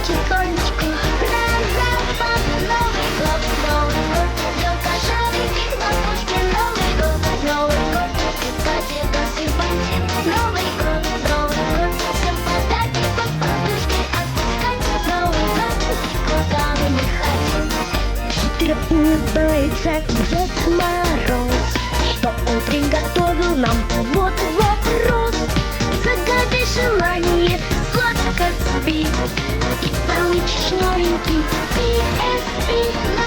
Тихонечко разопад Новый год, Новый год, елка шарики, бабушки, Новый год, Новый год, дискотека, симпатия, Новый год, всем подарки под подушкой отпускать, Новый год, куда мы не хотим. Хитро улыбается Дед Мороз, что он приготовил нам, вот вопрос. Загадай желание, сладко спи, и получишь новенький PSP.